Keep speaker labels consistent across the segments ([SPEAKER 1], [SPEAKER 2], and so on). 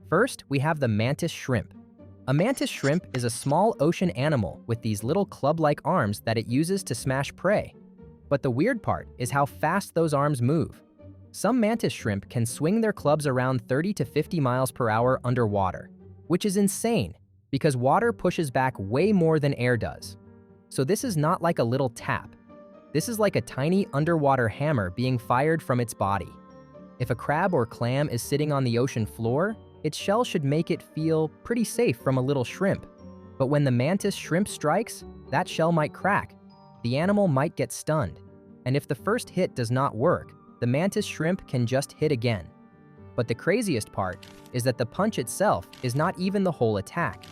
[SPEAKER 1] First, we have the mantis shrimp. A mantis shrimp is a small ocean animal with these little club-like arms that it uses to smash prey. But the weird part is how fast those arms move. Some mantis shrimp can swing their clubs around 30 to 50 miles per hour underwater, which is insane because water pushes back way more than air does. So this is not like a little tap. This is like a tiny underwater hammer being fired from its body. If a crab or clam is sitting on the ocean floor, its shell should make it feel pretty safe from a little shrimp. But when the mantis shrimp strikes, that shell might crack. The animal might get stunned. And if the first hit does not work, the mantis shrimp can just hit again. But the craziest part is that the punch itself is not even the whole attack.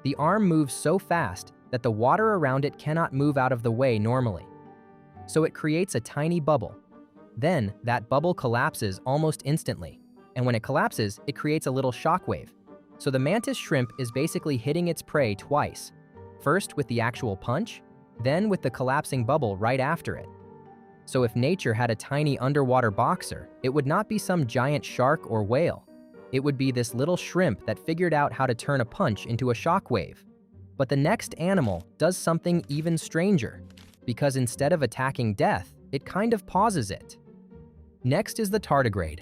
[SPEAKER 1] The arm moves so fast that the water around it cannot move out of the way normally. So it creates a tiny bubble. Then that bubble collapses almost instantly. And when it collapses, it creates a little shockwave. So the mantis shrimp is basically hitting its prey twice. First with the actual punch, then with the collapsing bubble right after it. So if nature had a tiny underwater boxer, it would not be some giant shark or whale. It would be this little shrimp that figured out how to turn a punch into a shockwave. But the next animal does something even stranger, because instead of attacking death, it kind of pauses it. Next is the tardigrade.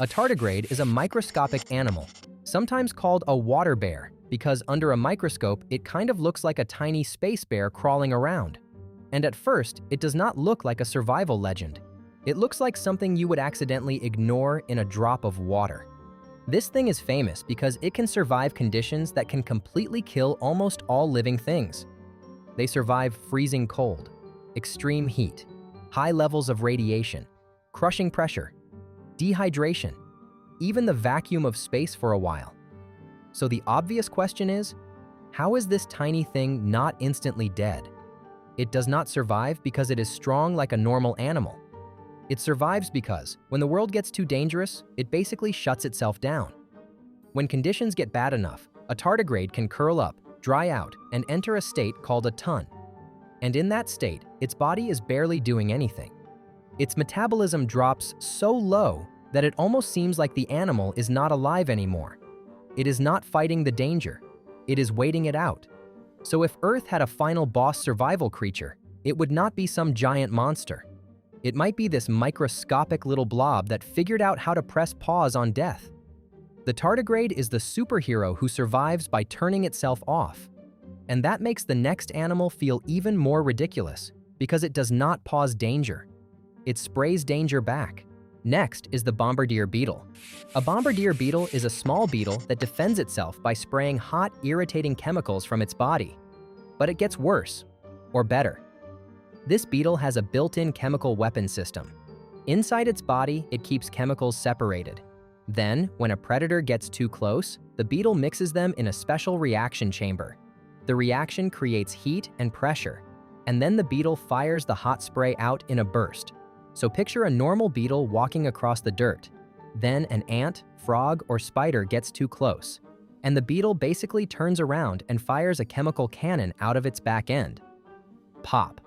[SPEAKER 1] A tardigrade is a microscopic animal, sometimes called a water bear, because under a microscope, it kind of looks like a tiny space bear crawling around. And at first, it does not look like a survival legend. It looks like something you would accidentally ignore in a drop of water. This thing is famous because it can survive conditions that can completely kill almost all living things. They survive freezing cold, extreme heat, high levels of radiation, crushing pressure, dehydration, even the vacuum of space for a while. So the obvious question is, how is this tiny thing not instantly dead? It does not survive because it is strong like a normal animal. It survives because, when the world gets too dangerous, it basically shuts itself down. When conditions get bad enough, a tardigrade can curl up, dry out, and enter a state called a tun. And in that state, its body is barely doing anything. Its metabolism drops so low that it almost seems like the animal is not alive anymore. It is not fighting the danger. It is waiting it out. So if Earth had a final boss survival creature, it would not be some giant monster. It might be this microscopic little blob that figured out how to press pause on death. The tardigrade is the superhero who survives by turning itself off. And that makes the next animal feel even more ridiculous because it does not pause danger. It sprays danger back. Next is the Bombardier beetle. A Bombardier beetle is a small beetle that defends itself by spraying hot, irritating chemicals from its body. But it gets worse, or better. This beetle has a built-in chemical weapon system. Inside its body, it keeps chemicals separated. Then, when a predator gets too close, the beetle mixes them in a special reaction chamber. The reaction creates heat and pressure, and then the beetle fires the hot spray out in a burst. So picture a normal beetle walking across the dirt. Then an ant, frog, or spider gets too close, and the beetle basically turns around and fires a chemical cannon out of its back end. Pop.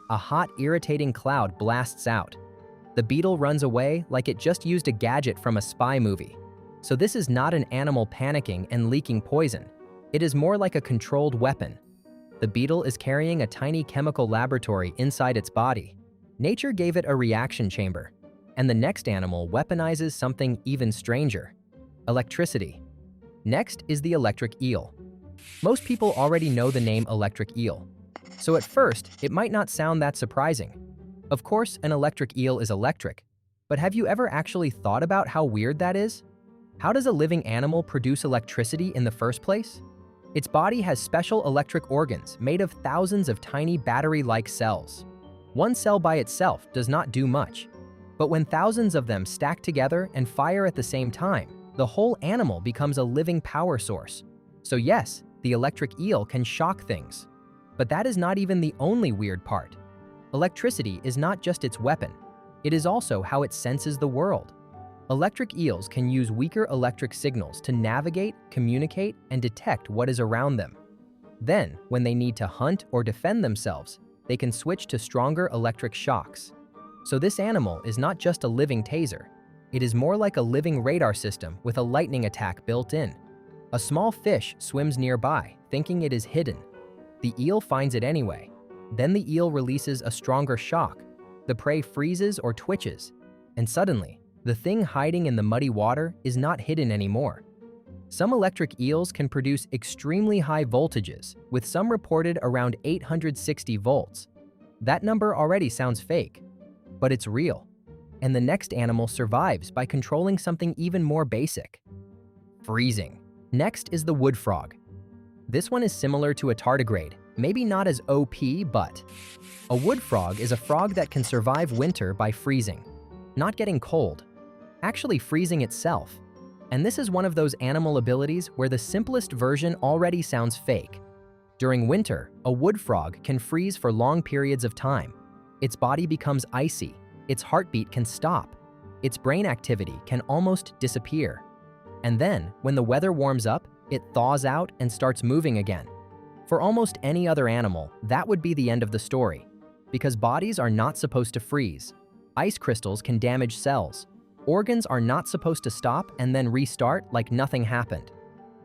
[SPEAKER 1] A hot, irritating cloud blasts out. The beetle runs away like it just used a gadget from a spy movie. So this is not an animal panicking and leaking poison. It is more like a controlled weapon. The beetle is carrying a tiny chemical laboratory inside its body. Nature gave it a reaction chamber. And the next animal weaponizes something even stranger: electricity. Next is the electric eel. Most people already know the name electric eel. So at first, it might not sound that surprising. Of course, an electric eel is electric, but have you ever actually thought about how weird that is? How does a living animal produce electricity in the first place? Its body has special electric organs made of thousands of tiny battery-like cells. One cell by itself does not do much, but when thousands of them stack together and fire at the same time, the whole animal becomes a living power source. So yes, the electric eel can shock things. But that is not even the only weird part. Electricity is not just its weapon, it is also how it senses the world. Electric eels can use weaker electric signals to navigate, communicate, and detect what is around them. Then, when they need to hunt or defend themselves, they can switch to stronger electric shocks. So this animal is not just a living taser, It is more like a living radar system with a lightning attack built in. A small fish swims nearby, thinking it is hidden. The eel finds it anyway. Then the eel releases a stronger shock. The prey freezes or twitches, and suddenly, the thing hiding in the muddy water is not hidden anymore. Some electric eels can produce extremely high voltages, with some reported around 860 volts. That number already sounds fake, but it's real. And the next animal survives by controlling something even more basic: freezing. Next is the wood frog. This one is similar to a tardigrade, maybe not as OP, but a wood frog is a frog that can survive winter by freezing, not getting cold, actually freezing itself. And this is one of those animal abilities where the simplest version already sounds fake. During winter, a wood frog can freeze for long periods of time. Its body becomes icy, its heartbeat can stop, its brain activity can almost disappear. And then, when the weather warms up, it thaws out and starts moving again. For almost any other animal, that would be the end of the story, because bodies are not supposed to freeze. Ice crystals can damage cells. Organs are not supposed to stop and then restart like nothing happened.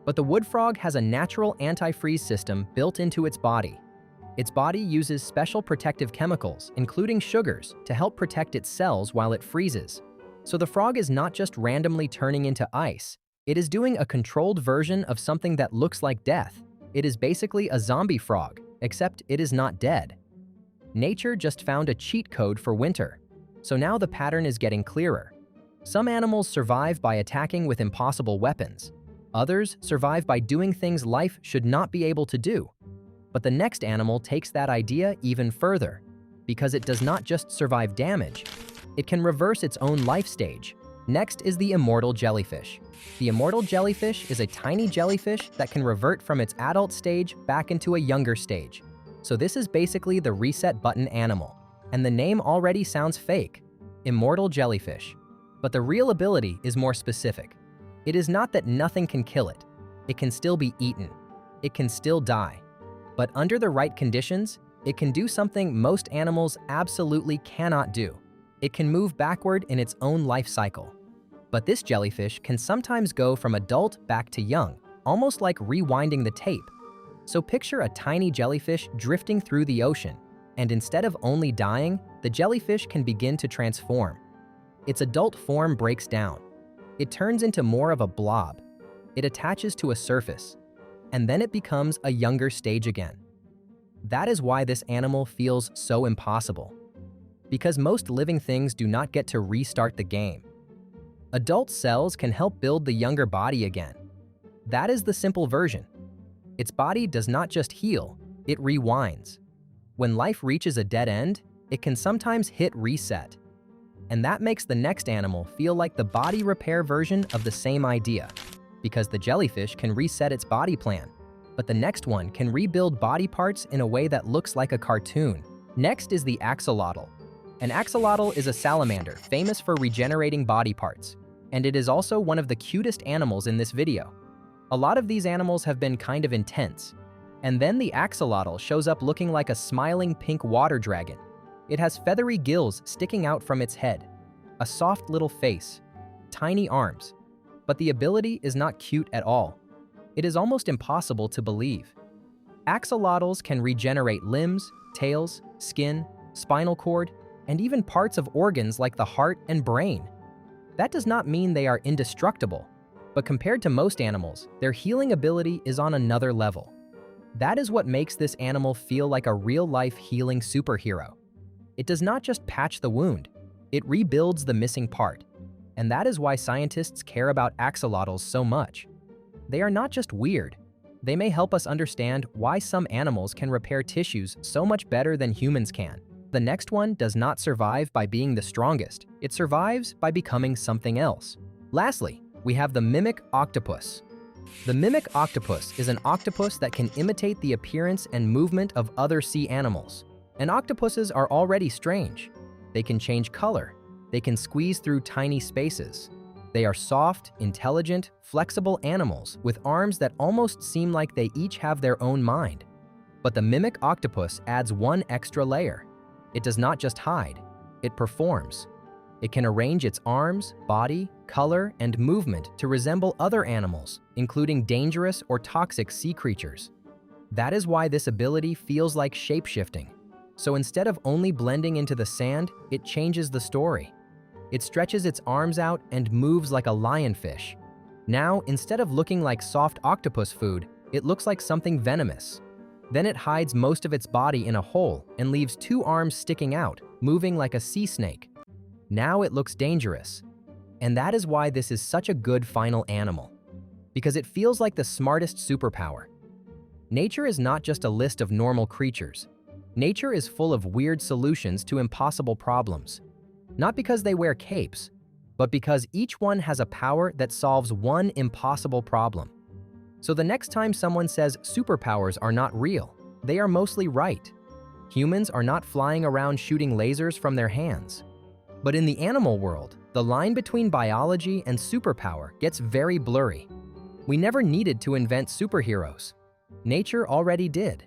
[SPEAKER 1] But the wood frog has a natural anti-freeze system built into its body. Its body uses special protective chemicals, including sugars, to help protect its cells while it freezes. So the frog is not just randomly turning into ice, it is doing a controlled version of something that looks like death. It is basically a zombie frog, except it is not dead. Nature just found a cheat code for winter, so now the pattern is getting clearer. Some animals survive by attacking with impossible weapons. Others survive by doing things life should not be able to do. But the next animal takes that idea even further, because it does not just survive damage, it can reverse its own life stage. Next is the immortal jellyfish. The immortal jellyfish is a tiny jellyfish that can revert from its adult stage back into a younger stage. So this is basically the reset button animal. And the name already sounds fake: immortal jellyfish. But the real ability is more specific. It is not that nothing can kill it. It can still be eaten. It can still die. But under the right conditions, it can do something most animals absolutely cannot do. It can move backward in its own life cycle. But this jellyfish can sometimes go from adult back to young, almost like rewinding the tape. So picture a tiny jellyfish drifting through the ocean, and instead of only dying, the jellyfish can begin to transform. Its adult form breaks down. It turns into more of a blob. It attaches to a surface, and then it becomes a younger stage again. That is why this animal feels so impossible, because most living things do not get to restart the game. Adult cells can help build the younger body again. That is the simple version. Its body does not just heal, it rewinds. When life reaches a dead end, it can sometimes hit reset. And that makes the next animal feel like the body repair version of the same idea, because the jellyfish can reset its body plan, but the next one can rebuild body parts in a way that looks like a cartoon. Next is the axolotl. An axolotl is a salamander famous for regenerating body parts, and it is also one of the cutest animals in this video. A lot of these animals have been kind of intense, and then the axolotl shows up looking like a smiling pink water dragon. It has feathery gills sticking out from its head, a soft little face, tiny arms, but the ability is not cute at all. It is almost impossible to believe. Axolotls can regenerate limbs, tails, skin, spinal cord, and even parts of organs like the heart and brain. That does not mean they are indestructible, but compared to most animals, their healing ability is on another level. That is what makes this animal feel like a real-life healing superhero. It does not just patch the wound, it rebuilds the missing part. And that is why scientists care about axolotls so much. They are not just weird. They may help us understand why some animals can repair tissues so much better than humans can. The next one does not survive by being the strongest. It survives by becoming something else. Lastly, we have the mimic octopus. The mimic octopus is an octopus that can imitate the appearance and movement of other sea animals. And octopuses are already strange. They can change color. They can squeeze through tiny spaces. They are soft, intelligent, flexible animals with arms that almost seem like they each have their own mind. But the mimic octopus adds one extra layer. It does not just hide, it performs. It can arrange its arms, body, color, and movement to resemble other animals, including dangerous or toxic sea creatures. That is why this ability feels like shape-shifting. So instead of only blending into the sand, it changes the story. It stretches its arms out and moves like a lionfish. Now, instead of looking like soft octopus food, it looks like something venomous. Then it hides most of its body in a hole and leaves two arms sticking out, moving like a sea snake. Now it looks dangerous. And that is why this is such a good final animal. Because it feels like the smartest superpower. Nature is not just a list of normal creatures. Nature is full of weird solutions to impossible problems. Not because they wear capes, but because each one has a power that solves one impossible problem. So the next time someone says superpowers are not real, they are mostly right. Humans are not flying around shooting lasers from their hands. But in the animal world, the line between biology and superpower gets very blurry. We never needed to invent superheroes. Nature already did.